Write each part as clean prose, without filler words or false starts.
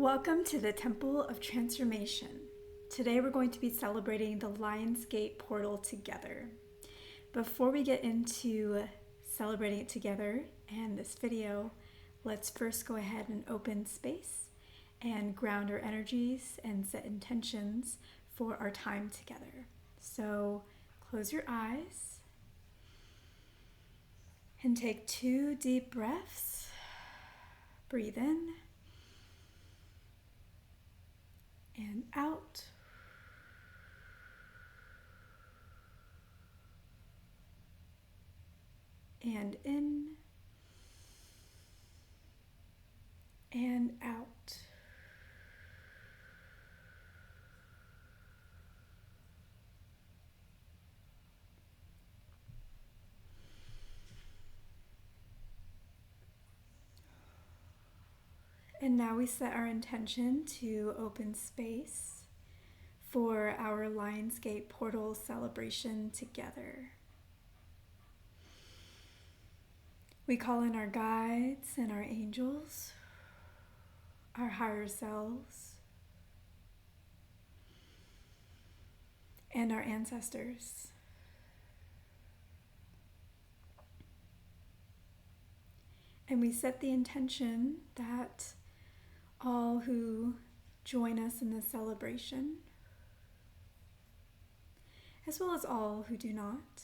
Welcome to the Temple of Transformation. Today we're going to be celebrating the Lion's Gate portal together. Before we get into celebrating it together and this video, let's first go ahead and open space and ground our energies and set intentions for our time together. So close your eyes and take 2 deep breaths. Breathe in and out. And in and out. And now we set our intention to open space for our Lion's Gate portal celebration together. We call in our guides and our angels, our higher selves, and our ancestors. And we set the intention that all who join us in this celebration, as well as all who do not,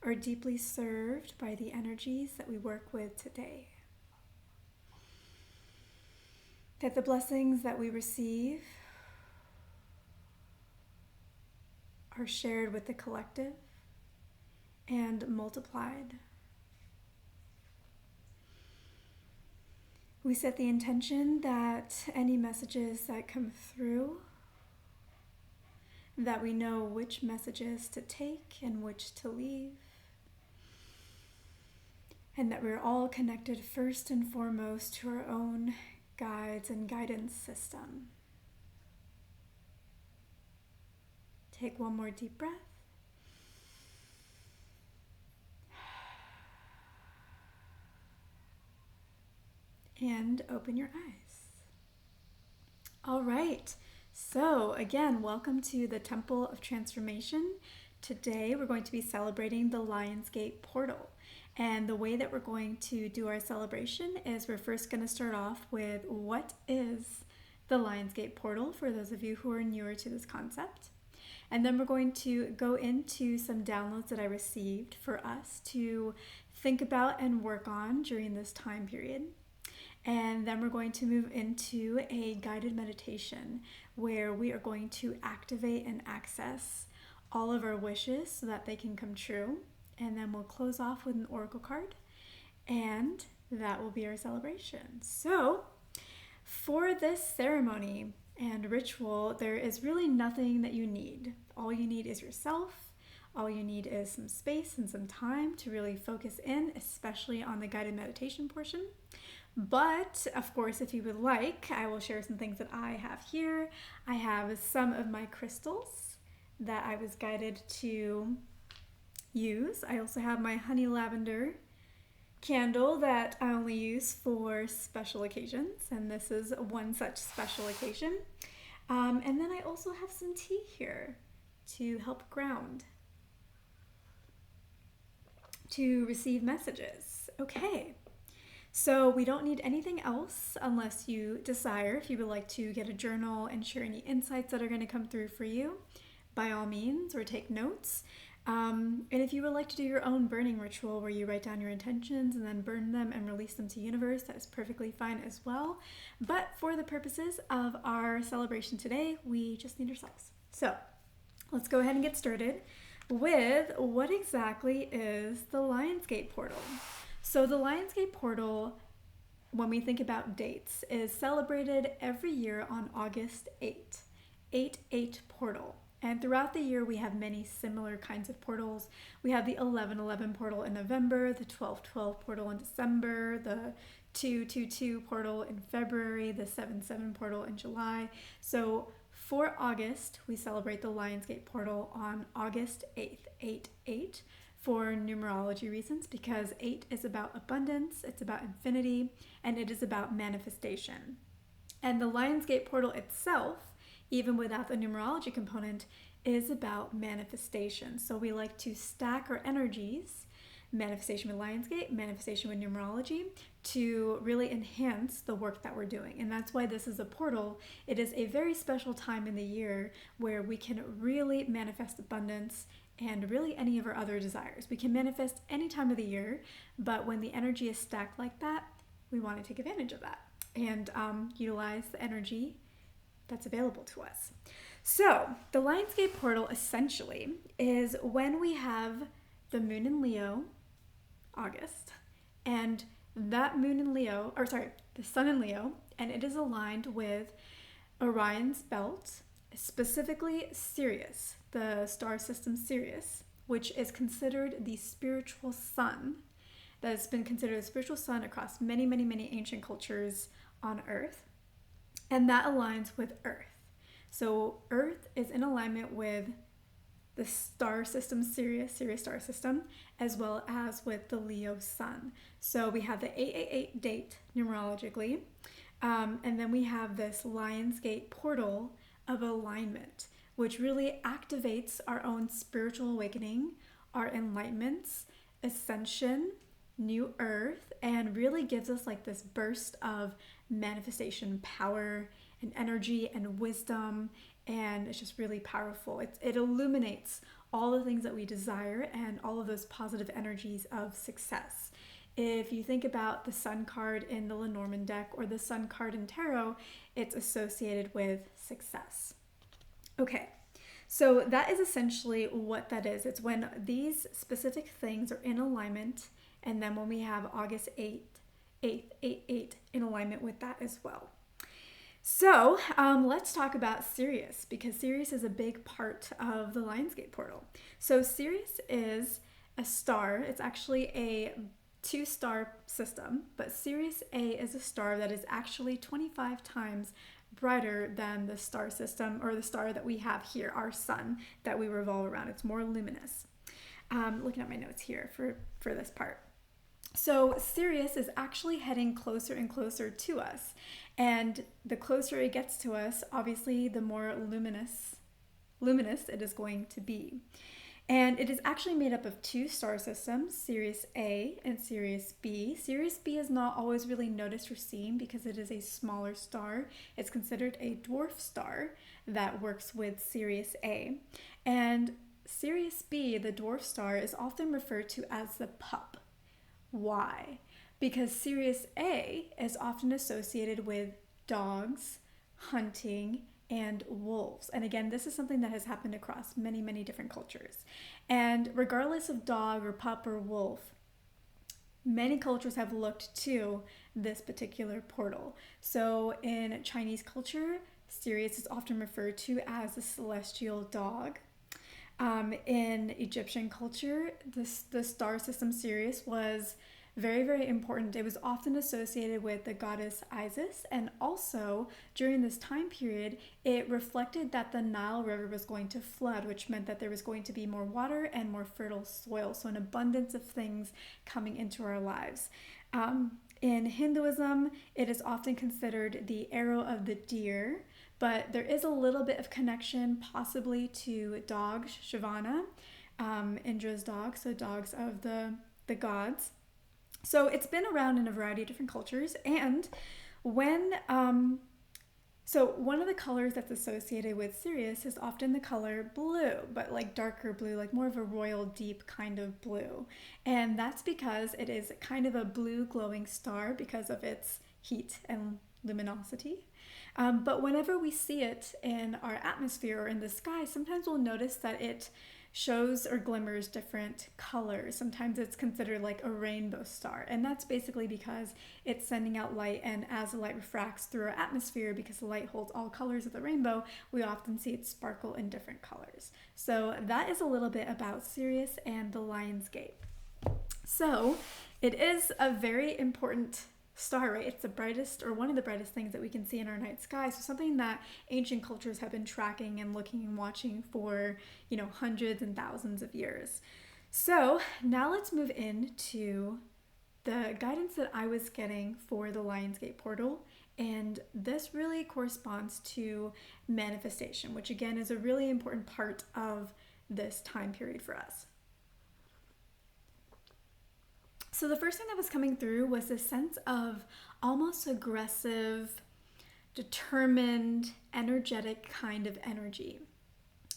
are deeply served by the energies that we work with today. That the blessings that we receive are shared with the collective and multiplied. We set the intention that any messages that come through, that we know which messages to take and which to leave, and that we're all connected first and foremost to our own guides and guidance system. Take one more deep breath. And open your eyes. All right, so again, welcome to the Temple of Transformation. Today we're going to be celebrating the Lion's Gate portal. And the way that we're going to do our celebration is we're first going to start off with what is the Lion's Gate portal for those of you who are newer to this concept. And then we're going to go into some downloads that I received for us to think about and work on during this time period. And then we're going to move into a guided meditation where we are going to activate and access all of our wishes so that they can come true. And then we'll close off with an oracle card, and that will be our celebration. So for this ceremony and ritual, there is really nothing that you need. All you need is yourself. All you need is some space and some time to really focus in, especially on the guided meditation portion. But of course, if you would like, I will share some things that I have here. I have some of my crystals that I was guided to use. I also have my honey lavender candle that I only use for special occasions, and this is one such special occasion. And then I also have some tea here to help ground, to receive messages. Okay. So we don't need anything else unless you desire. If you would like to get a journal and share any insights that are going to come through for you, by all means, or take notes. And if you would like to do your own burning ritual where you write down your intentions and then burn them and release them to the universe, that is perfectly fine as well. But for the purposes of our celebration today, we just need ourselves. So let's go ahead and get started with what exactly is the Lion's Gate portal. So the Lion's Gate portal, when we think about dates, is celebrated every year on August 8th, 8/8 portal. And throughout the year, we have many similar kinds of portals. We have the 11/11 portal in November, the 12/12 portal in December, the 2/2/2 portal in February, the 7/7 portal in July. So for August, we celebrate the Lion's Gate portal on August 8th, 8/8, for numerology reasons, because 8 is about abundance, it's about infinity, and it is about manifestation. And the Lionsgate portal itself, even without the numerology component, is about manifestation. So we like to stack our energies, manifestation with Lionsgate, manifestation with numerology, to really enhance the work that we're doing. And that's why this is a portal. It is a very special time in the year where we can really manifest abundance and really any of our other desires. We can manifest any time of the year, but when the energy is stacked like that, we want to take advantage of that and utilize the energy that's available to us. So the Lionsgate portal essentially is when we have the moon in Leo, August, and that moon in Leo, the sun in Leo, and it is aligned with Orion's belt, specifically Sirius, the star system Sirius, which is considered the spiritual sun, that has been considered a spiritual sun across many, many, many ancient cultures on Earth, and that aligns with Earth. So Earth is in alignment with the star system Sirius star system, as well as with the Leo sun. So we have the 888 date numerologically, and then we have this Lionsgate portal of alignment, which really activates our own spiritual awakening, our enlightenments, ascension, new earth, and really gives us like this burst of manifestation power and energy and wisdom, and it's just really powerful. It illuminates all the things that we desire and all of those positive energies of success. If you think about the Sun card in the Lenormand deck or the Sun card in tarot, it's associated with success. Okay, so that is essentially what that is. It's when these specific things are in alignment, and then when we have August 8th, 8 in alignment with that as well. So let's talk about Sirius, because Sirius is a big part of the Lionsgate portal. So Sirius is a star. It's actually a 2-star system, but Sirius A is a star that is actually 25 times brighter than the star system, or the star that we have here, our sun, that we revolve around. It's more luminous. Looking at my notes here for this part. So Sirius is actually heading closer and closer to us, and the closer it gets to us, obviously the more luminous it is going to be. And it is actually made up of 2 star systems, Sirius A and Sirius B. Sirius B is not always really noticed or seen because it is a smaller star. It's considered a dwarf star that works with Sirius A. And Sirius B, the dwarf star, is often referred to as the pup. Why? Because Sirius A is often associated with dogs, hunting, and wolves. And again, this is something that has happened across many, many different cultures. And regardless of dog or pup or wolf, many cultures have looked to this particular portal. So in Chinese culture, Sirius is often referred to as the celestial dog. In Egyptian culture, the star system Sirius was very, very important. It was often associated with the goddess Isis, and also during this time period, it reflected that the Nile River was going to flood, which meant that there was going to be more water and more fertile soil, so an abundance of things coming into our lives. In Hinduism, it is often considered the arrow of the deer, but there is a little bit of connection possibly to dog, Shivana, Indra's dog, so dogs of the gods. So it's been around in a variety of different cultures, and so one of the colors that's associated with Sirius is often the color blue, but like darker blue, like more of a royal deep kind of blue. And that's because it is kind of a blue glowing star because of its heat and luminosity. But whenever we see it in our atmosphere or in the sky, sometimes we'll notice that it shows or glimmers different colors. Sometimes it's considered like a rainbow star, and that's basically because it's sending out light, and as the light refracts through our atmosphere, because the light holds all colors of the rainbow, we often see it sparkle in different colors. So that is a little bit about Sirius and the Lionsgate. So it is a very important star, right? It's the brightest, or one of the brightest things that we can see in our night sky. So something that ancient cultures have been tracking and looking and watching for, hundreds and thousands of years. So now let's move into the guidance that I was getting for the Lionsgate portal. And this really corresponds to manifestation, which again is a really important part of this time period for us. So the first thing that was coming through was this sense of almost aggressive, determined, energetic kind of energy.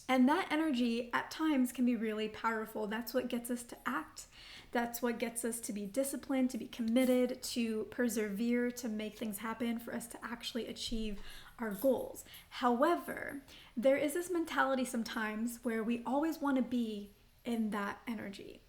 And that energy at times can be really powerful. That's what gets us to act. That's what gets us to be disciplined, to be committed, to persevere, to make things happen, for us to actually achieve our goals. However, there is this mentality sometimes where we always want to be in that energy.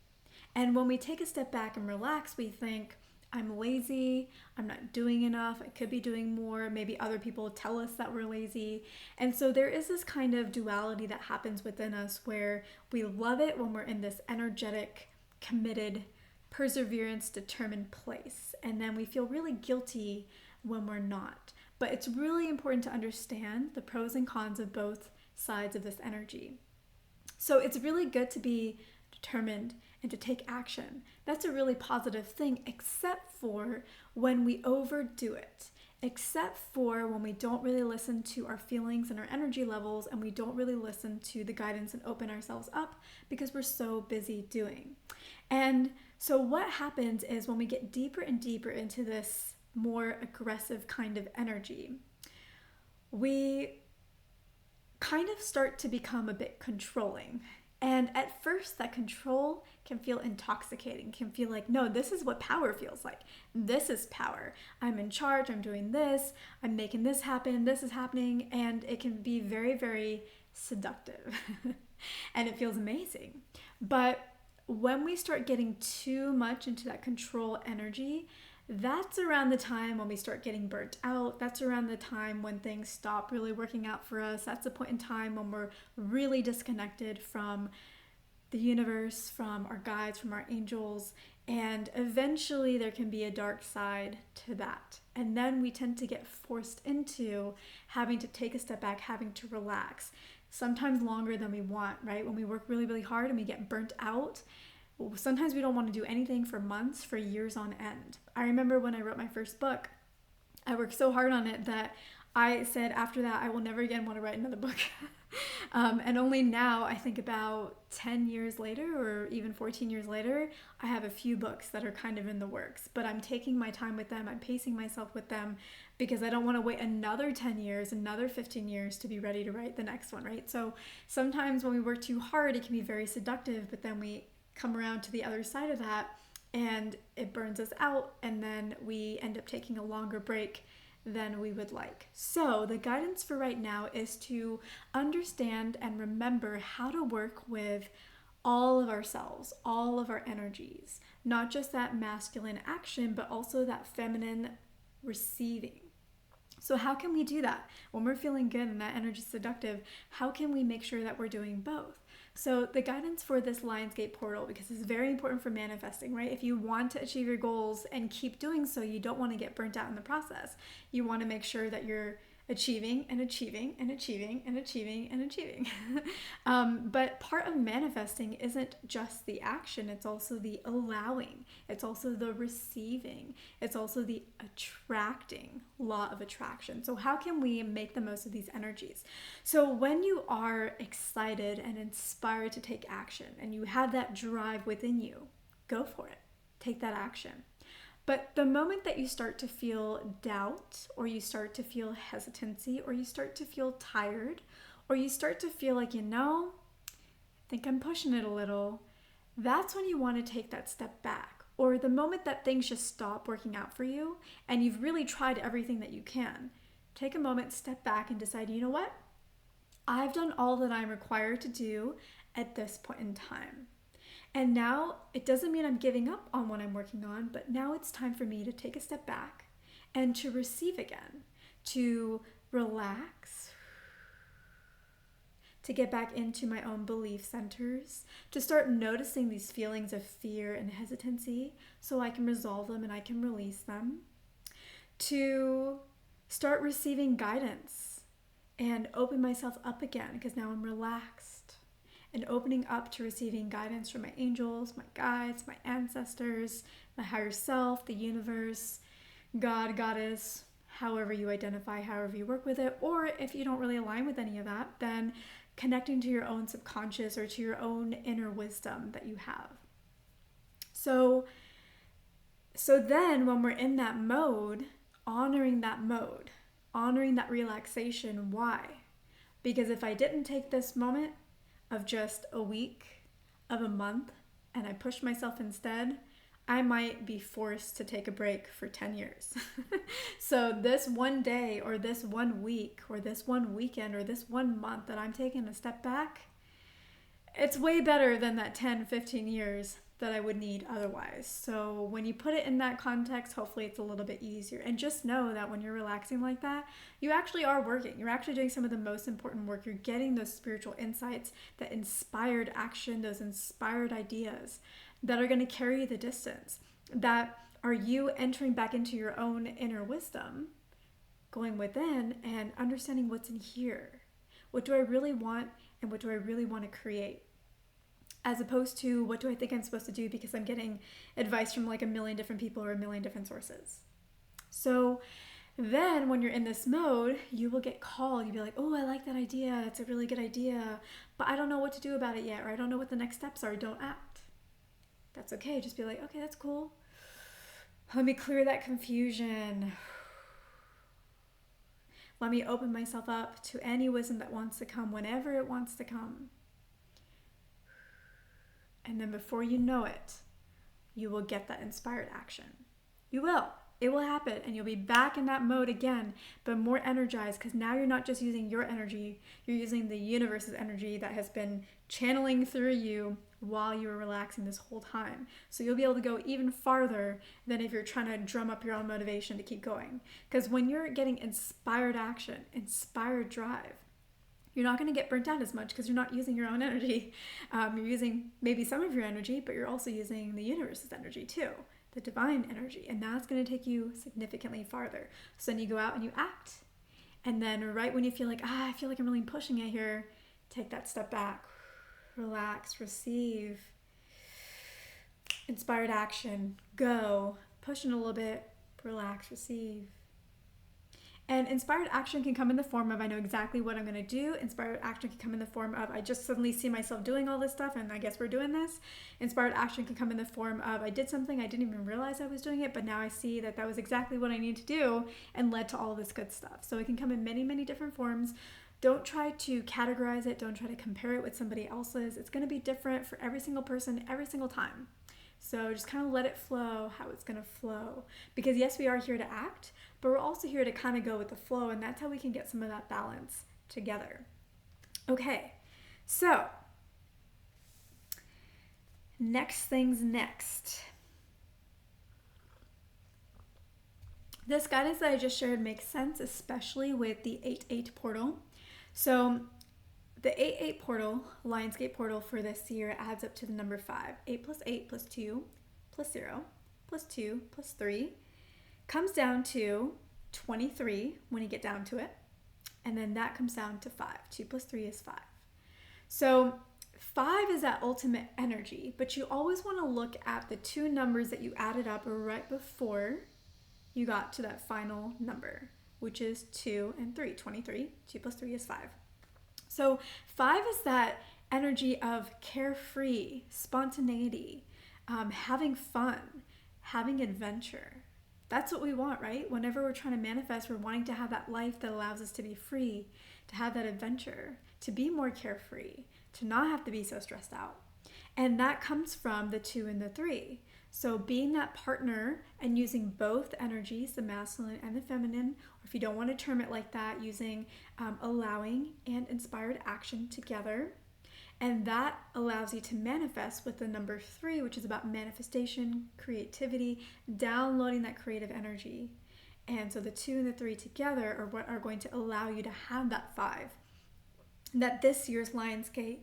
And when we take a step back and relax, we think, I'm lazy, I'm not doing enough, I could be doing more, maybe other people tell us that we're lazy. And so there is this kind of duality that happens within us where we love it when we're in this energetic, committed, perseverance, determined place. And then we feel really guilty when we're not. But it's really important to understand the pros and cons of both sides of this energy. So it's really good to be determined and to take action. That's a really positive thing, except for when we overdo it, except for when we don't really listen to our feelings and our energy levels, and we don't really listen to the guidance and open ourselves up because we're so busy doing. And so what happens is when we get deeper and deeper into this more aggressive kind of energy, we kind of start to become a bit controlling. And at first, that control can feel intoxicating, can feel like, no, this is what power feels like. This is power. I'm in charge, I'm doing this, I'm making this happen, this is happening, and it can be very, very seductive. And it feels amazing. But when we start getting too much into that control energy, that's around the time when we start getting burnt out. That's around the time when things stop really working out for us. That's the point in time when we're really disconnected from the universe, from our guides, from our angels. And eventually there can be a dark side to that. And then we tend to get forced into having to take a step back, having to relax. Sometimes longer than we want, right? When we work really, really hard and we get burnt out, sometimes we don't want to do anything for months, for years on end. I remember when I wrote my first book, I worked so hard on it that I said after that, I will never again want to write another book. And only now, I think about 10 years later or even 14 years later, I have a few books that are kind of in the works. But I'm taking my time with them. I'm pacing myself with them because I don't want to wait another 10 years, another 15 years to be ready to write the next one, right? So sometimes when we work too hard, it can be very seductive, but then we come around to the other side of that and it burns us out, and then we end up taking a longer break than we would like. So the guidance for right now is to understand and remember how to work with all of ourselves, all of our energies, not just that masculine action, but also that feminine receiving. So how can we do that? When we're feeling good and that energy is seductive, how can we make sure that we're doing both? So the guidance for this Lionsgate portal, because it's very important for manifesting, right? If you want to achieve your goals and keep doing so, you don't want to get burnt out in the process. You want to make sure that you're achieving and achieving and achieving and achieving and achieving. But part of manifesting isn't just the action, it's also the allowing, it's also the receiving, it's also the attracting, law of attraction. So how can we make the most of these energies? So when you are excited and inspired to take action and you have that drive within you, go for it. Take that action. But the moment that you start to feel doubt, or you start to feel hesitancy, or you start to feel tired, or you start to feel like, I think I'm pushing it a little, that's when you want to take that step back. Or the moment that things just stop working out for you and you've really tried everything that you can, take a moment, step back and decide, you know what? I've done all that I'm required to do at this point in time. And now it doesn't mean I'm giving up on what I'm working on, but now it's time for me to take a step back and to receive again, to relax, to get back into my own belief centers, to start noticing these feelings of fear and hesitancy so I can resolve them and I can release them, to start receiving guidance and open myself up again because now I'm relaxed. and opening up to receiving guidance from my angels, my guides, my ancestors, my higher self, the universe, God, Goddess, however you identify, however you work with it. Or if you don't really align with any of that, then connecting to your own subconscious or to your own inner wisdom that you have. So then when we're in that mode, honoring that relaxation. Why? Because if I didn't take this moment of just a week, of a month, and I pushed myself instead, I might be forced to take a break for 10 years. So this one day or this 1 week or this one weekend or this 1 month that I'm taking a step back, it's way better than that 10, 15 years that I would need otherwise. So when you put it in that context, hopefully it's a little bit easier. And just know that when you're relaxing like that, you actually are working. You're actually doing some of the most important work. You're getting those spiritual insights, that inspired action, those inspired ideas that are going to carry you the distance, that are you entering back into your own inner wisdom, going within and understanding what's in here. What do I really want and what do I really want to create? As opposed to what do I think I'm supposed to do because I'm getting advice from like a million different people or a million different sources. So then when you're in this mode, you will get called. You'll be like, oh, I like that idea. It's a really good idea, but I don't know what to do about it yet, or I don't know what the next steps are. Don't act. That's okay. Just be like, okay, that's cool. Let me clear that confusion. Let me open myself up to any wisdom that wants to come whenever it wants to come. And then before you know it, you will get that inspired action. You will. It will happen, and you'll be back in that mode again, but more energized, because now you're not just using your energy, you're using the universe's energy that has been channeling through you while you were relaxing this whole time. So you'll be able to go even farther than if you're trying to drum up your own motivation to keep going. Because when you're getting inspired action, inspired drive, you're not going to get burnt out as much because you're not using your own energy. You're using maybe some of your energy, but you're also using the universe's energy too, the divine energy. And that's going to take you significantly farther. So then you go out and you act. And then right when you feel like, I feel like I'm really pushing it here, take that step back, relax, receive, inspired action, go, push in a little bit, relax, receive. And inspired action can come in the form of, I know exactly what I'm going to do. Inspired action can come in the form of, I just suddenly see myself doing all this stuff and I guess we're doing this. Inspired action can come in the form of, I did something, I didn't even realize I was doing it, but now I see that that was exactly what I need to do and led to all this good stuff. So it can come in many, many different forms. Don't try to categorize it. Don't try to compare it with somebody else's. It's going to be different for every single person, every single time. So just kind of let it flow how it's going to flow. Because yes, we are here to act, but we're also here to kind of go with the flow, and that's how we can get some of that balance together. Okay, so next things next. This guidance that I just shared makes sense, especially with the 8-8 portal. So the 8-8 portal, Lionsgate portal for this year adds up to the number 5. 8 plus 8 plus 2 plus 0 plus 2 plus 3 comes down to 23 when you get down to it. And then that comes down to 5. 2 plus 3 is 5. So 5 is that ultimate energy, but you always want to look at the two numbers that you added up right before you got to that final number, which is 2 and 3. 23. 2 plus 3 is 5. So 5 is that energy of carefree, spontaneity, having fun, having adventure. That's what we want, right? Whenever we're trying to manifest, we're wanting to have that life that allows us to be free, to have that adventure, to be more carefree, to not have to be so stressed out. And that comes from the 2 and the 3. So being that partner and using both energies, the masculine and the feminine, or if you don't want to term it like that, using allowing and inspired action together. And that allows you to manifest with the number 3, which is about manifestation, creativity, downloading that creative energy. And so the 2 and the 3 together are what are going to allow you to have that 5 that this year's Lionsgate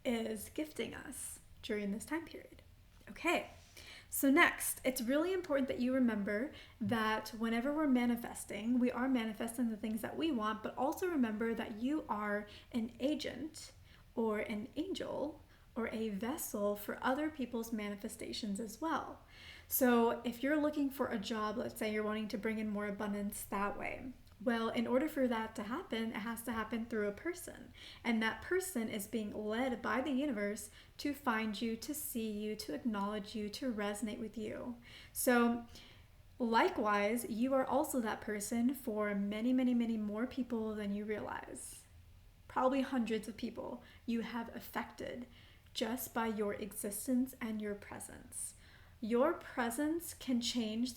is gifting us during this time period. Okay. So next, it's really important that you remember that whenever we're manifesting, we are manifesting the things that we want, but also remember that you are an agent or an angel or a vessel for other people's manifestations as well. So if you're looking for a job, let's say you're wanting to bring in more abundance that way. Well, in order for that to happen, it has to happen through a person. And that person is being led by the universe to find you, to see you, to acknowledge you, to resonate with you. So likewise, you are also that person for many, many, many more people than you realize. Probably hundreds of people you have affected just by your existence and your presence. Your presence can change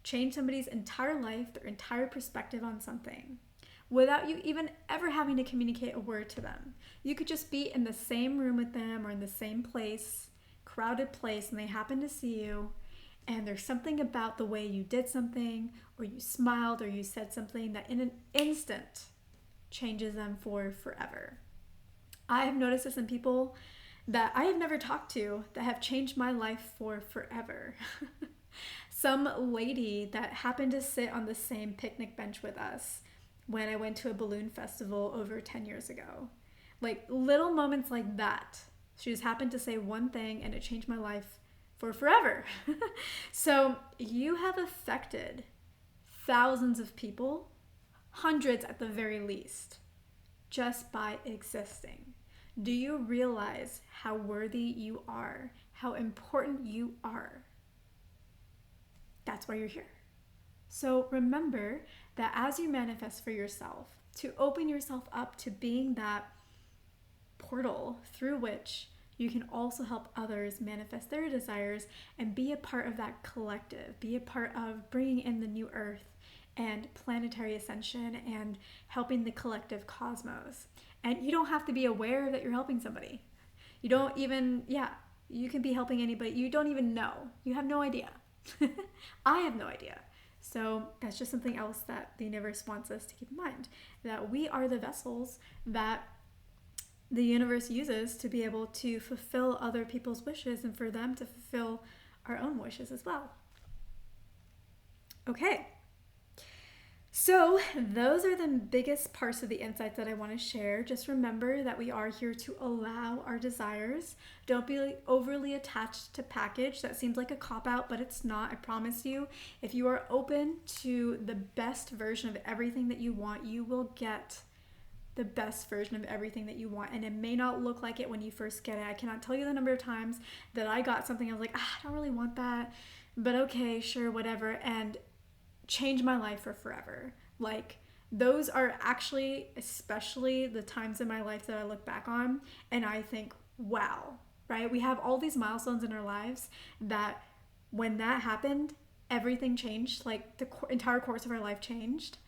change somebody's entire life, their entire perspective on something, without you even ever having to communicate a word to them. You could just be in the same room with them or in the same place, crowded place, and they happen to see you, and there's something about the way you did something, or you smiled, or you said something that in an instant changes them for forever. I have noticed this in people that I have never talked to that have changed my life for forever. Some lady that happened to sit on the same picnic bench with us when I went to a balloon festival over 10 years ago. Like little moments like that. She just happened to say one thing and it changed my life for forever. So you have affected thousands of people, hundreds at the very least, just by existing. Do you realize how worthy you are, how important you are? That's why you're here. So remember that as you manifest for yourself, to open yourself up to being that portal through which you can also help others manifest their desires and be a part of that collective, be a part of bringing in the new earth and planetary ascension and helping the collective cosmos. And you don't have to be aware that you're helping somebody. You don't even, you can be helping anybody. You don't even know. You have no idea. I have no idea. So that's just something else that the universe wants us to keep in mind, that we are the vessels that the universe uses to be able to fulfill other people's wishes and for them to fulfill our own wishes as well. Okay. So those are the biggest parts of the insights that I want to share. Just remember that we are here to allow our desires. Don't be overly attached to package. That seems like a cop-out, but it's not. I promise you. If you are open to the best version of everything that you want, you will get the best version of everything that you want. And it may not look like it when you first get it. I cannot tell you the number of times that I got something, I was like, I don't really want that, but okay, sure, whatever. And change my life for forever. Like those are actually especially the times in my life that I look back on and I think, wow, right? We have all these milestones in our lives that when that happened, everything changed. Like the entire course of our life changed.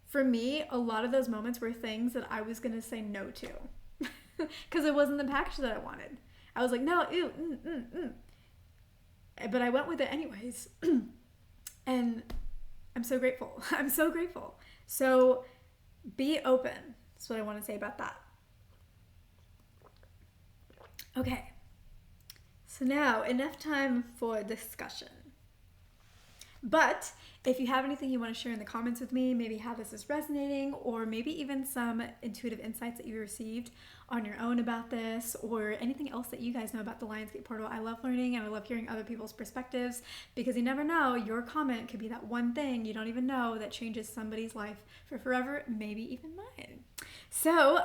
For me, a lot of those moments were things that I was going to say no to because it wasn't the package that I wanted. I was like, no, ew, But I went with it anyways. And I'm so grateful. I'm so grateful. So be open. That's what I want to say about that. Okay. So now enough time for discussion. But if you have anything you want to share in the comments with me, maybe how this is resonating, or maybe even some intuitive insights that you received on your own about this, or anything else that you guys know about the Lionsgate portal. I love learning and I love hearing other people's perspectives because you never know, your comment could be that one thing you don't even know that changes somebody's life for forever, maybe even mine. So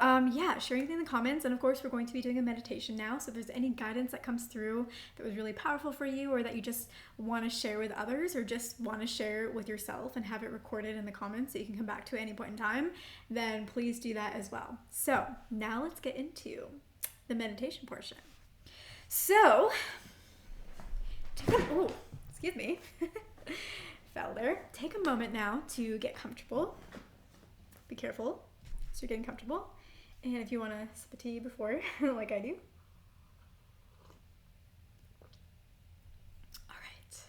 share anything in the comments. And of course, we're going to be doing a meditation now. So if there's any guidance that comes through that was really powerful for you, or that you just want to share with others, or just want to share with yourself and have it recorded in the comments so you can come back to at any point in time, then please do that as well. So now let's get into the meditation portion. So, excuse me, fell there. Take a moment now to get comfortable. Be careful. So you're getting comfortable. And if you want to sip a tea before, like I do. All right.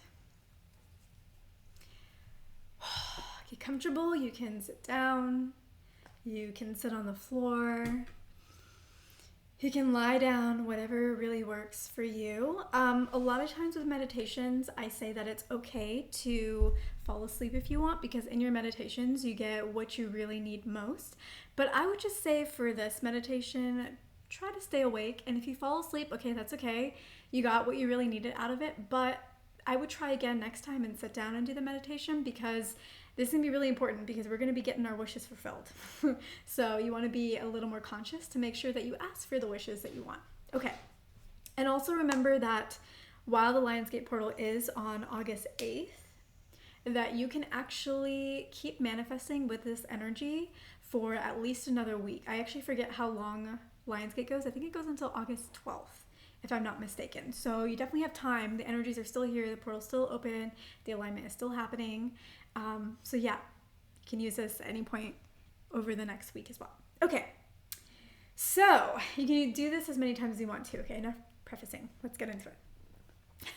Get comfortable. You can sit down. You can sit on the floor. You can lie down, whatever really works for you. A lot of times with meditations, I say that it's okay to fall asleep if you want, because in your meditations, you get what you really need most. But I would just say for this meditation, try to stay awake. And if you fall asleep, okay, that's okay. You got what you really needed out of it. But I would try again next time and sit down and do the meditation, because this is going to be really important, because we're going to be getting our wishes fulfilled. So you want to be a little more conscious to make sure that you ask for the wishes that you want. Okay. And also remember that while the Lionsgate portal is on August 8th, that you can actually keep manifesting with this energy for at least another week. I actually forget how long Lionsgate goes. I think it goes until August 12th, if I'm not mistaken. So you definitely have time. The energies are still here. The portal's still open. The alignment is still happening. So yeah, you can use this at any point over the next week as well. Okay, so you can do this as many times as you want to. Okay, enough prefacing. Let's get into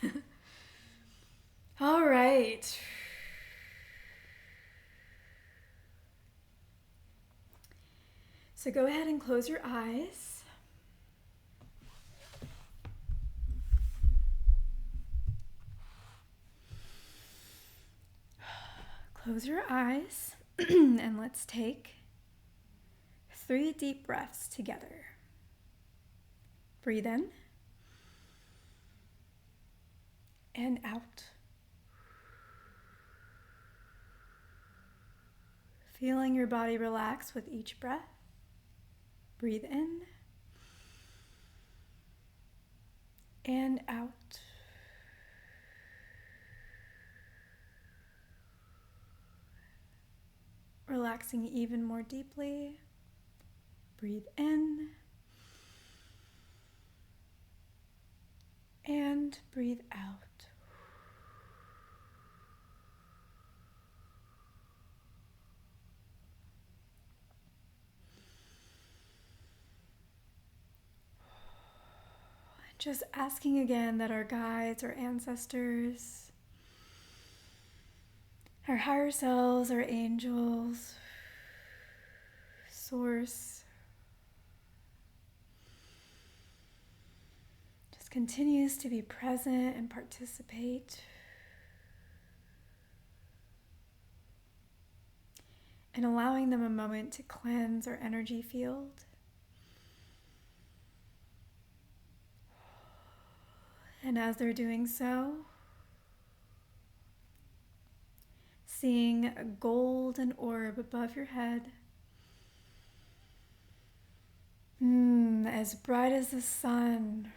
it. All right. So go ahead and close your eyes. Close your eyes and let's take 3 deep breaths together. Breathe in and out. Feeling your body relax with each breath. Breathe in and out. Relaxing even more deeply. Breathe in and breathe out. Just asking again that our guides, our ancestors, our higher selves, our angels, source, just continues to be present and participate. And allowing them a moment to cleanse our energy field. And as they're doing so, seeing a golden orb above your head, as bright as the sun,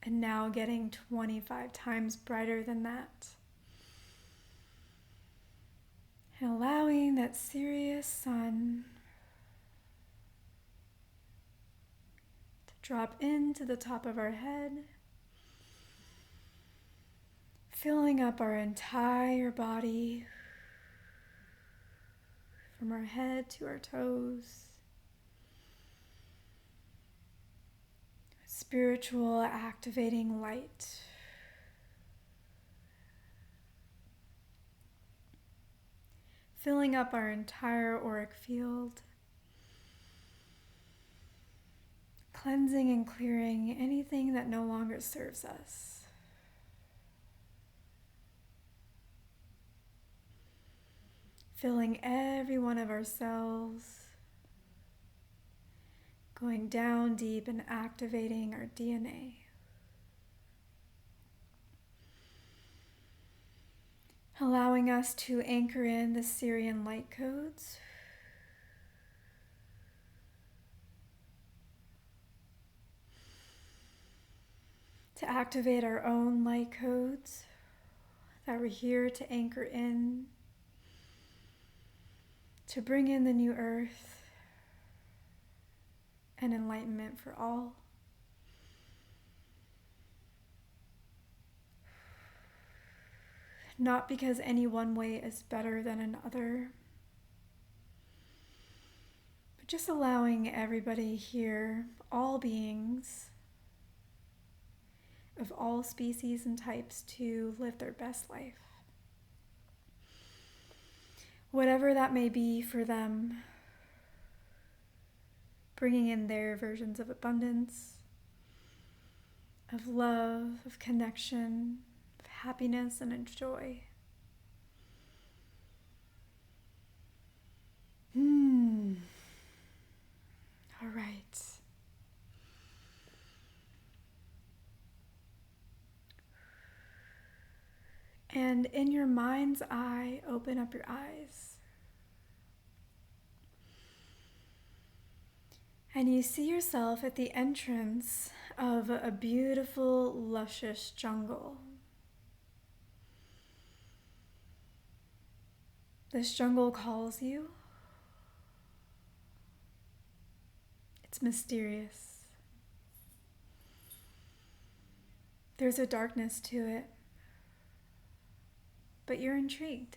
and now getting 25 times brighter than that. And allowing that Sirius sun to drop into the top of our head, filling up our entire body, from our head to our toes. Spiritual activating light. Filling up our entire auric field. Cleansing and clearing anything that no longer serves us. Filling every one of our cells. Going down deep and activating our DNA. Allowing us to anchor in the Syrian light codes. To activate our own light codes that we're here to anchor in. To bring in the new earth and enlightenment for all. Not because any one way is better than another, but just allowing everybody here, all beings of all species and types, to live their best life. Whatever that may be for them, bringing in their versions of abundance, of love, of connection, of happiness, and of joy. All right. And in your mind's eye, open up your eyes. And you see yourself at the entrance of a beautiful, luscious jungle. This jungle calls you. It's mysterious. There's a darkness to it, but you're intrigued.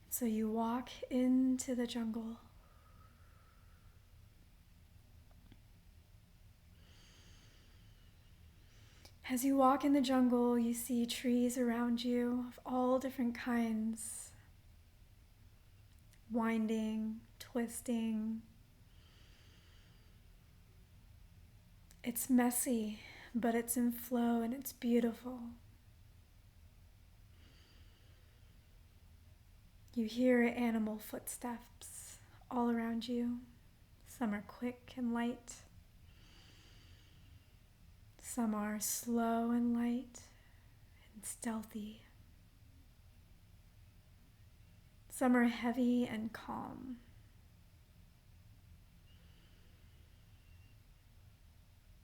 So you walk into the jungle. As you walk in the jungle, you see trees around you of all different kinds, winding, twisting. It's messy, but it's in flow and it's beautiful. You hear animal footsteps all around you. Some are quick and light. Some are slow and light and stealthy. Some are heavy and calm.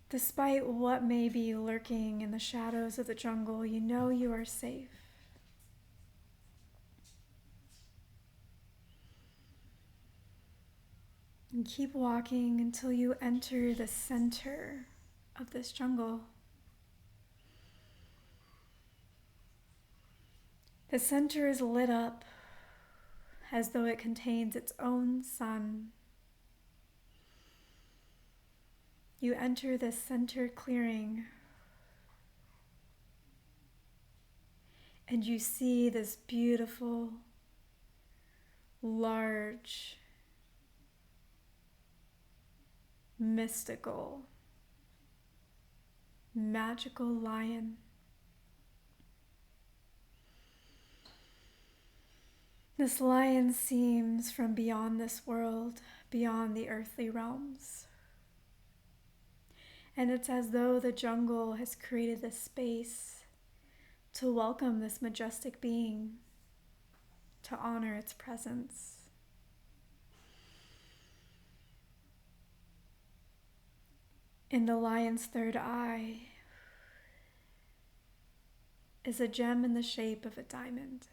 Despite what may be lurking in the shadows of the jungle, you know you are safe. And keep walking until you enter the center of this jungle. The center is lit up as though it contains its own sun. You enter this center clearing and you see this beautiful, large, mystical, magical lion. This lion seems from beyond this world, beyond the earthly realms. And it's as though the jungle has created this space to welcome this majestic being, to honor its presence. In the lion's third eye is a gem in the shape of a diamond.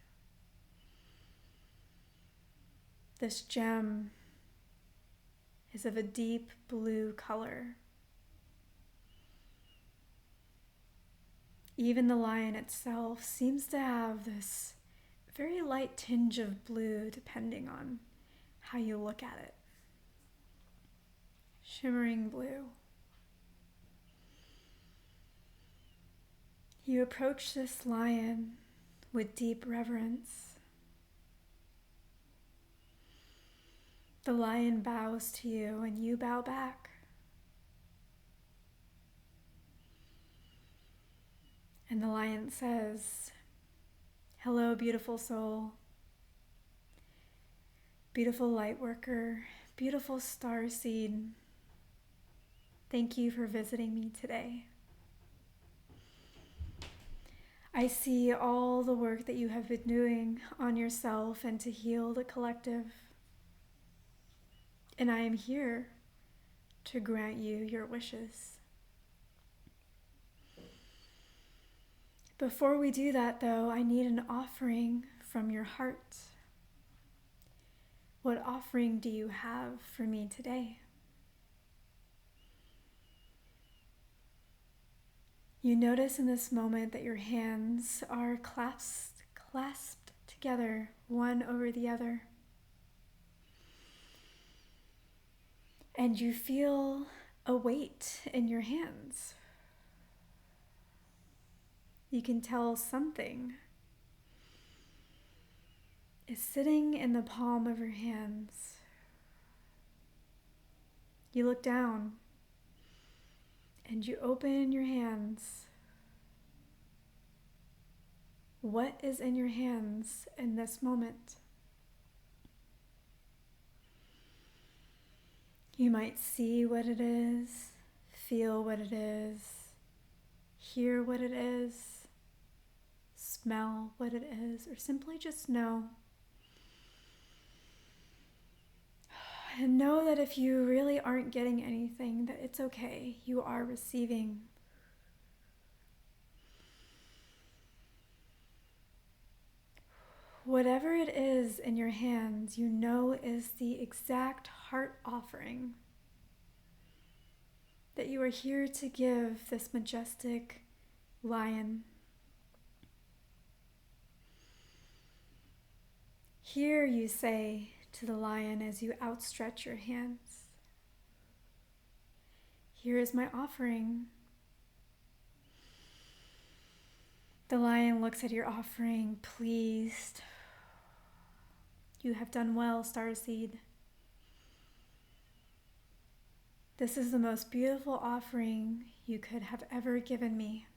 This gem is of a deep blue color. Even the lion itself seems to have this very light tinge of blue depending on how you look at it. Shimmering blue. You approach this lion with deep reverence. The lion bows to you and you bow back. And the lion says, "Hello, beautiful soul, beautiful light worker, beautiful starseed. Thank you for visiting me today. I see all the work that you have been doing on yourself and to heal the collective. And I am here to grant you your wishes." Before we do that, though, I need an offering from your heart. What offering do you have for me today? You notice in this moment that your hands are clasped together, one over the other. And you feel a weight in your hands. You can tell something is sitting in the palm of your hands. You look down and you open your hands. What is in your hands in this moment? You might see what it is, feel what it is, hear what it is, smell what it is, or simply just know. And know that if you really aren't getting anything, that it's okay. You are receiving. Whatever it is in your hands, you know is the exact heart offering that you are here to give this majestic lion. Here you say to the lion as you outstretch your hands, "Here is my offering." The lion looks at your offering, pleased. "You have done well, starseed. This is the most beautiful offering you could have ever given me."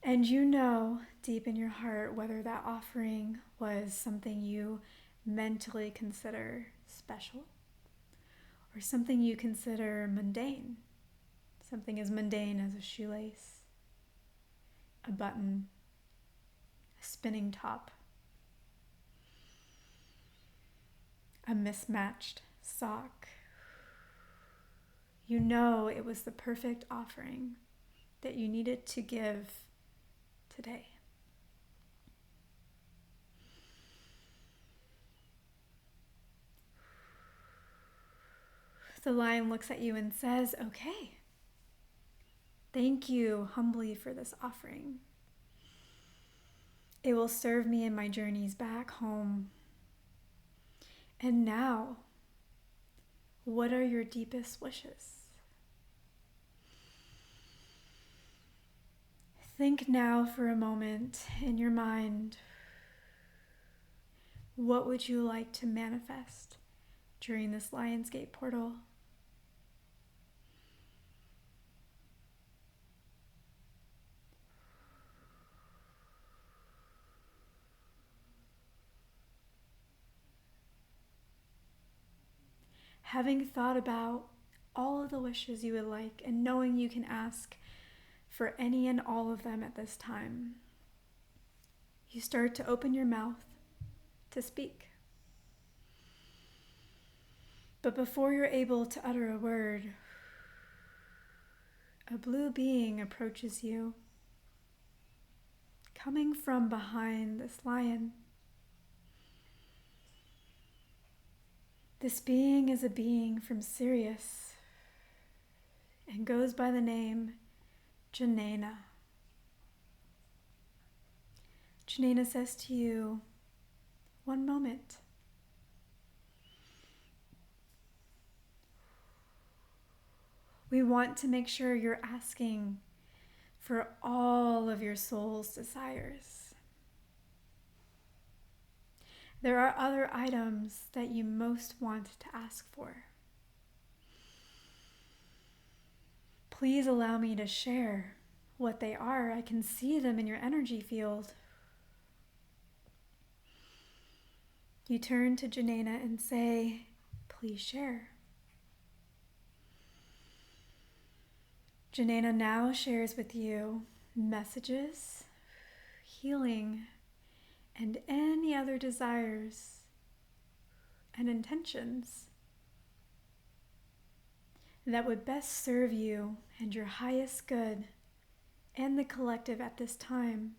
And you know deep in your heart whether that offering was something you mentally consider special or something you consider mundane. Something as mundane as a shoelace, a button, a spinning top, a mismatched sock. You know it was the perfect offering that you needed to give today. The lion looks at you and says, "Okay, thank you humbly for this offering. It will serve me in my journeys back home. And now, what are your deepest wishes?" Think now for a moment in your mind. What would you like to manifest during this Lionsgate portal? Having thought about all of the wishes you would like and knowing you can ask for any and all of them at this time, you start to open your mouth to speak. But before you're able to utter a word, a blue being approaches you, coming from behind this lion. This being is a being from Sirius and goes by the name Janena. Janena says to you, "One moment." We want to make sure you're asking for all of your soul's desires. There are other items that you most want to ask for. Please allow me to share what they are. I can see them in your energy field. You turn to Janena and say, "Please share." Janena now shares with you messages, healing, and any other desires and intentions that would best serve you and your highest good and the collective at this time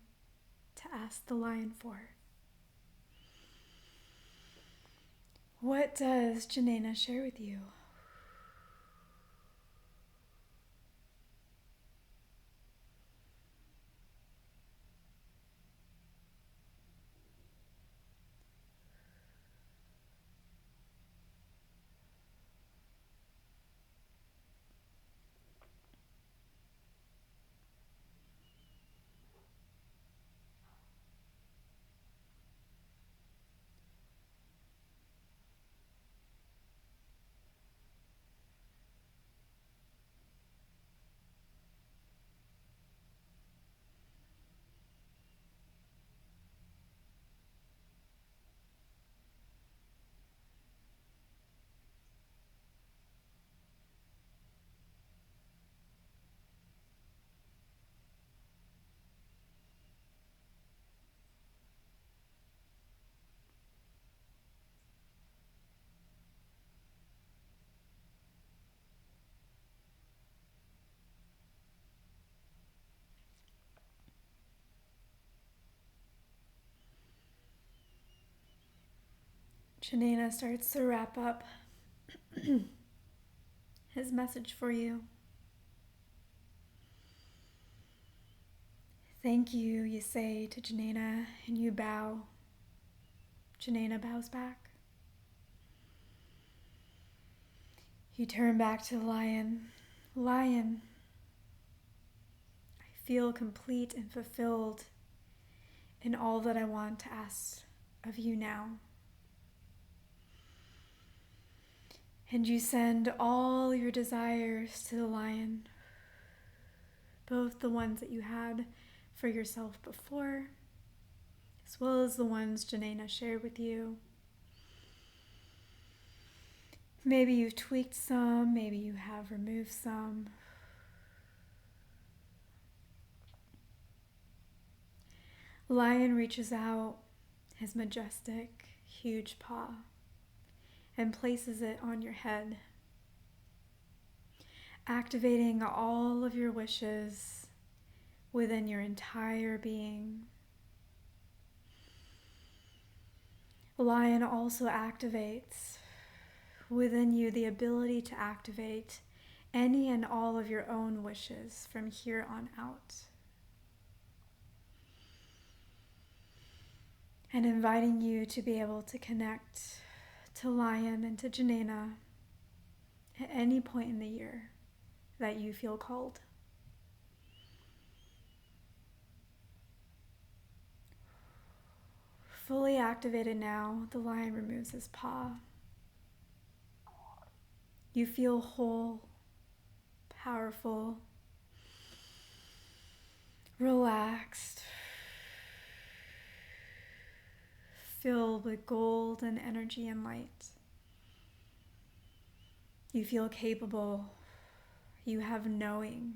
to ask the lion for. What does Janena share with you? Janina starts to wrap up his message for you. Thank you, you say to Janina, and you bow. Janina bows back. You turn back to the lion. Lion, I feel complete and fulfilled in all that I want to ask of you now. And you send all your desires to the lion, both the ones that you had for yourself before, as well as the ones Janina shared with you. Maybe you've tweaked some, maybe you have removed some. Lion reaches out his majestic, huge paw and places it on your head, activating all of your wishes within your entire being. Lion also activates within you the ability to activate any and all of your own wishes from here on out. And inviting you to be able to connect to Lion and to Janina at any point in the year that you feel called. Fully activated now, the lion removes his paw. You feel whole, powerful, relaxed, filled with golden energy and light. You feel capable. You have knowing.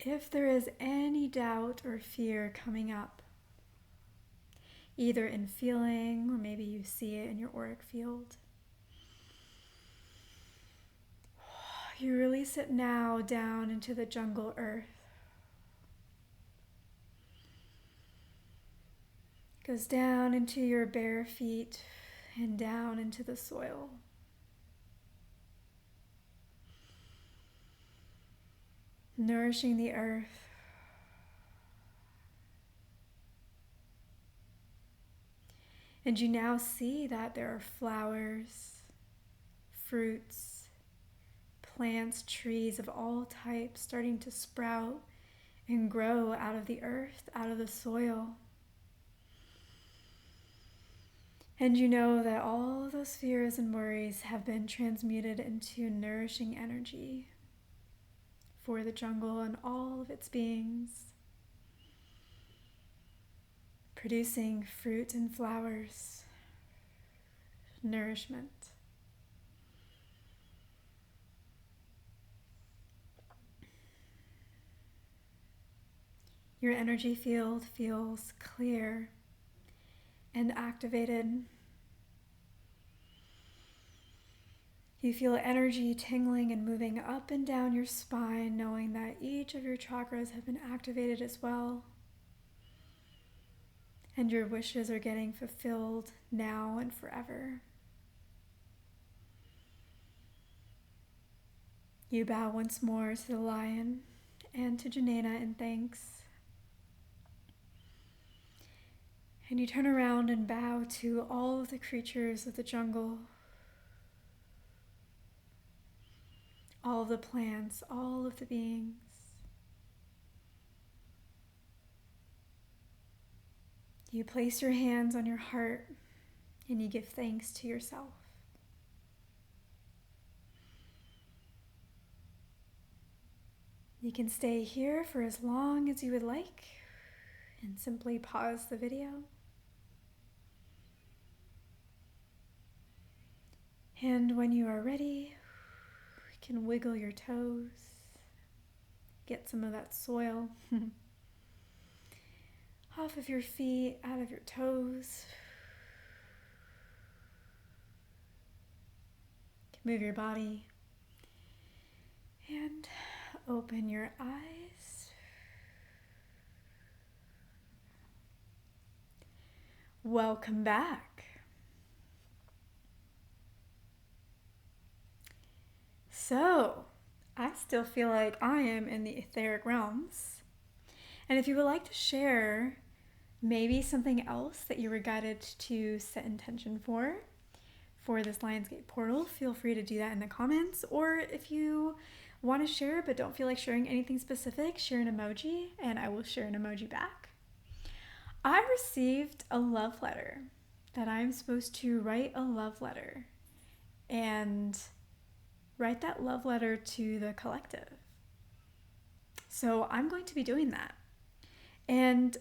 If there is any doubt or fear coming up, either in feeling or maybe you see it in your auric field, you release it now down into the jungle earth. It goes down into your bare feet and down into the soil. Nourishing the earth. And you now see that there are flowers, fruits, plants, trees of all types starting to sprout and grow out of the earth, out of the soil. And you know that all of those fears and worries have been transmuted into nourishing energy for the jungle and all of its beings, producing fruit and flowers, nourishment. Your energy field feels clear and activated. You feel energy tingling and moving up and down your spine, knowing that each of your chakras have been activated as well. And your wishes are getting fulfilled now and forever. You bow once more to the lion and to Janina in thanks. And you turn around and bow to all of the creatures of the jungle, all of the plants, all of the beings. You place your hands on your heart and you give thanks to yourself. You can stay here for as long as you would like and simply pause the video. And when you are ready, you can wiggle your toes, get some of that soil off of your feet, out of your toes. You can move your body open your eyes. Welcome back. So, I still feel like I am in the etheric realms. And if you would like to share maybe something else that you were guided to set intention for this Lionsgate portal, feel free to do that in the comments. Or if you want to share but don't feel like sharing anything specific, share an emoji and I will share an emoji back. I received a love letter that I'm supposed to write a love letter and write that love letter to the collective. So I'm going to be doing that. And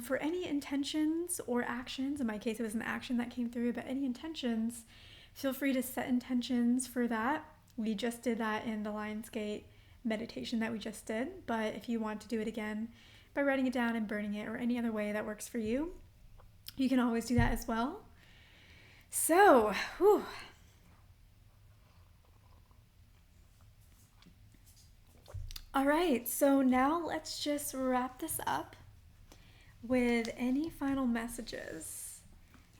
for any intentions or actions, in my case it was an action that came through, but any intentions, feel free to set intentions for that. We just did that in the Lionsgate meditation that we just did, but if you want to do it again by writing it down and burning it or any other way that works for you, you can always do that as well. So, whew. All right, so now let's just wrap this up with any final messages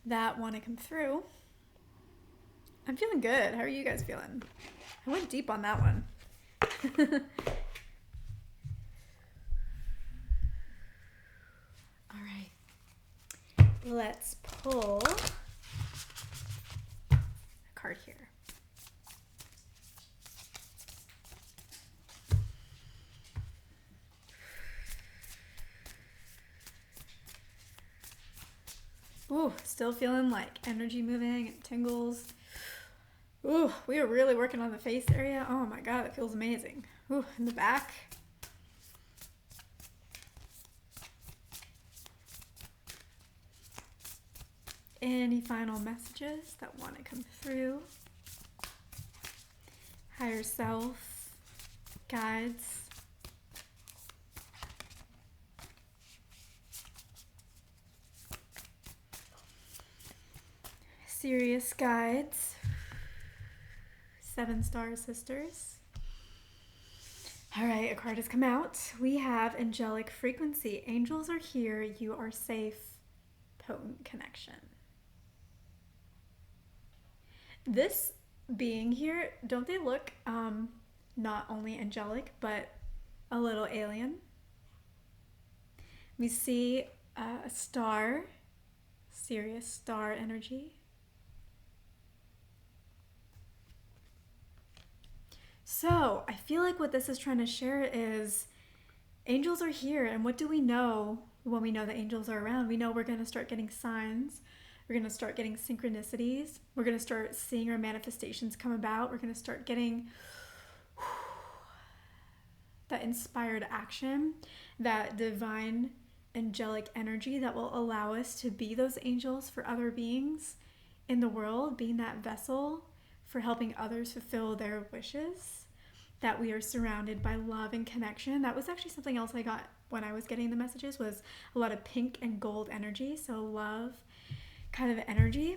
that want to come through. I'm feeling good. How are you guys feeling? I went deep on that one. All right. Let's pull a card here. Ooh, still feeling like energy moving and tingles. Ooh, we are really working on the face area. Oh my God, it feels amazing. Ooh, in the back. Any final messages that want to come through? Higher self, guides. Sirius guides. 7-star sisters. All right, a card has come out. We have angelic frequency. Angels are here. You are safe. Potent connection. This being here, don't they look not only angelic, but a little alien? We see a star, Sirius star energy. So I feel like what this is trying to share is angels are here. And what do we know when we know that angels are around? We know we're going to start getting signs. We're going to start getting synchronicities. We're going to start seeing our manifestations come about. We're going to start getting that inspired action, that divine angelic energy that will allow us to be those angels for other beings in the world, being that vessel for helping others fulfill their wishes, that we are surrounded by love and connection. That was actually something else I got when I was getting the messages, was a lot of pink and gold energy, so love kind of energy.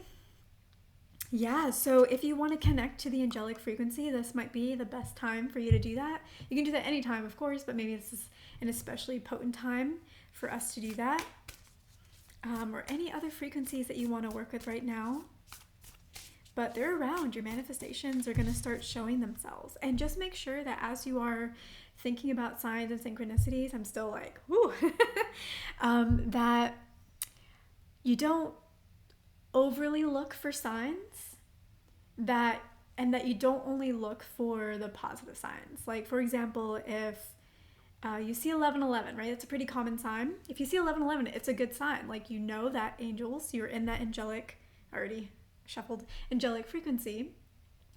Yeah, so if you want to connect to the angelic frequency, this might be the best time for you to do that. You can do that anytime, of course, but maybe this is an especially potent time for us to do that. Or any other frequencies that you want to work with right now. But they're around. Your manifestations are going to start showing themselves. And just make sure that as you are thinking about signs and synchronicities, I'm still like, whoo, that you don't overly look for signs, that you don't only look for the positive signs. Like, for example, if you see 1111, right? It's a pretty common sign. If you see 1111, it's a good sign. Like, you know that angels, you're in that angelic, already shuffled, angelic frequency.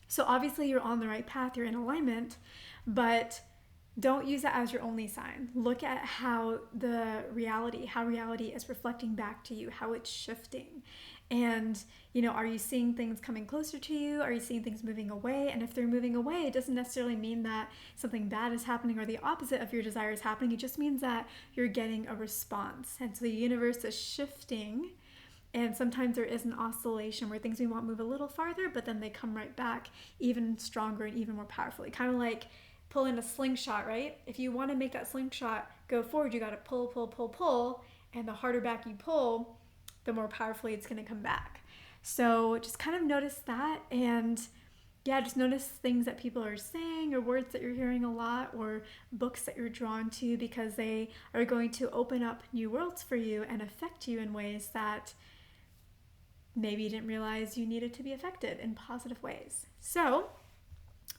So obviously you're on the right path, you're in alignment, but don't use that as your only sign. Look at how reality is reflecting back to you, how it's shifting. And, are you seeing things coming closer to you? Are you seeing things moving away? And if they're moving away, it doesn't necessarily mean that something bad is happening or the opposite of your desire is happening. It just means that you're getting a response. And so the universe is shifting. And sometimes there is an oscillation where things we want move a little farther, but then they come right back even stronger and even more powerfully. Kind of like pulling a slingshot, right? If you want to make that slingshot go forward, you got to pull, pull, pull, pull. And the harder back you pull, the more powerfully it's going to come back. So just kind of notice that, and yeah, just notice things that people are saying or words that you're hearing a lot or books that you're drawn to, because they are going to open up new worlds for you and affect you in ways that maybe you didn't realize you needed to be affected in positive ways. So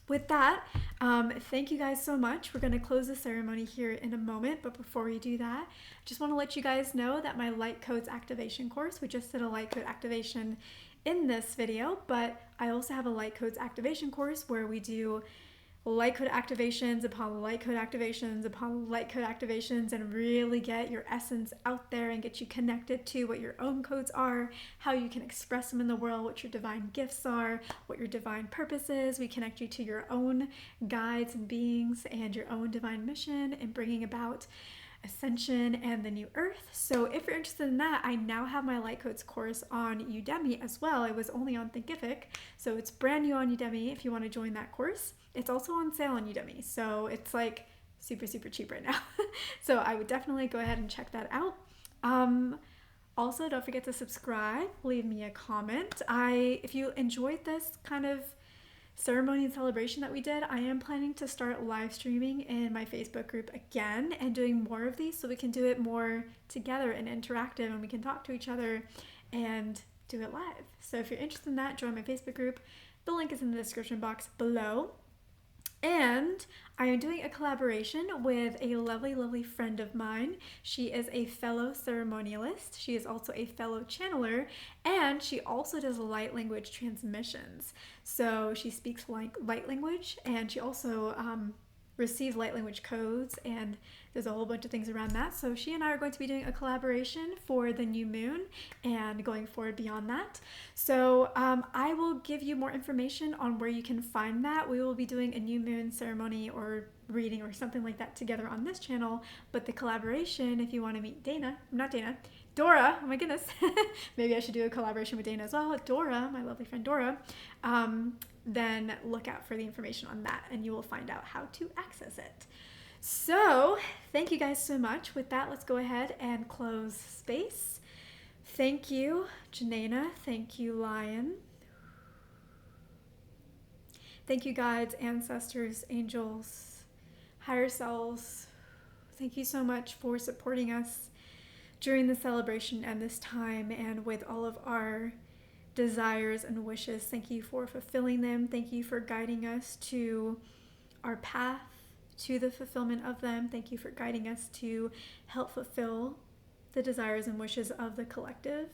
with that, thank you guys so much. We're going to close the ceremony here in a moment, but before we do that, I just want to let you guys know that my light codes activation course, we just did a light code activation in this video, but I also have a light codes activation course where we do light code activations upon light code activations upon light code activations, and really get your essence out there and get you connected to what your own codes are, how you can express them in the world, what your divine gifts are, what your divine purpose is. We connect you to your own guides and beings and your own divine mission in bringing about ascension and the new earth. So if you're interested in that, I now have my light codes course on Udemy as well. It was only on Thinkific, so it's brand new on Udemy if you want to join that course. It's also on sale on Udemy, so it's like super cheap right now. So I would definitely go ahead and check that out. Also, don't forget to subscribe, leave me a comment. If you enjoyed this kind of ceremony and celebration that we did, I am planning to start live streaming in my Facebook group again and doing more of these so we can do it more together and interactive, and we can talk to each other and do it live. So if you're interested in that, join my Facebook group. The link is in the description box below. And I am doing a collaboration with a lovely friend of mine. She is a fellow ceremonialist. She is also a fellow channeler, and she also does light language transmissions. So she speaks light language, and she also receives light language codes, and there's a whole bunch of things around that. So she and I are going to be doing a collaboration for the new moon and going forward beyond that. So I will give you more information on where you can find that. We will be doing a new moon ceremony or reading or something like that together on this channel. But the collaboration, if you want to meet Dora, oh my goodness, maybe I should do a collaboration with Dana as well. Dora, my lovely friend Dora, then look out for the information on that and you will find out how to access it. So thank you guys so much. With that, let's go ahead and close space. Thank you, Janaina. Thank you, Lion. Thank you, guides, ancestors, angels, higher selves. Thank you so much for supporting us during the celebration and this time, and with all of our desires and wishes. Thank you for fulfilling them. Thank you for guiding us to our path, to the fulfillment of them. Thank you for guiding us to help fulfill the desires and wishes of the collective.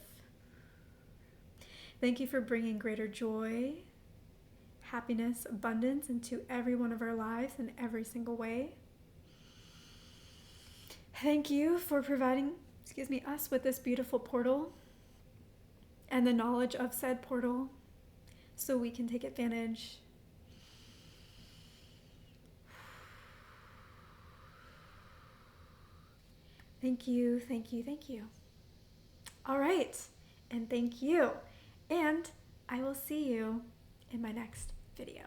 Thank you for bringing greater joy, happiness, abundance into every one of our lives in every single way. Thank you for providing us with this beautiful portal and the knowledge of said portal so we can take advantage. Thank you, thank you, thank you. All right, and thank you. And I will see you in my next video.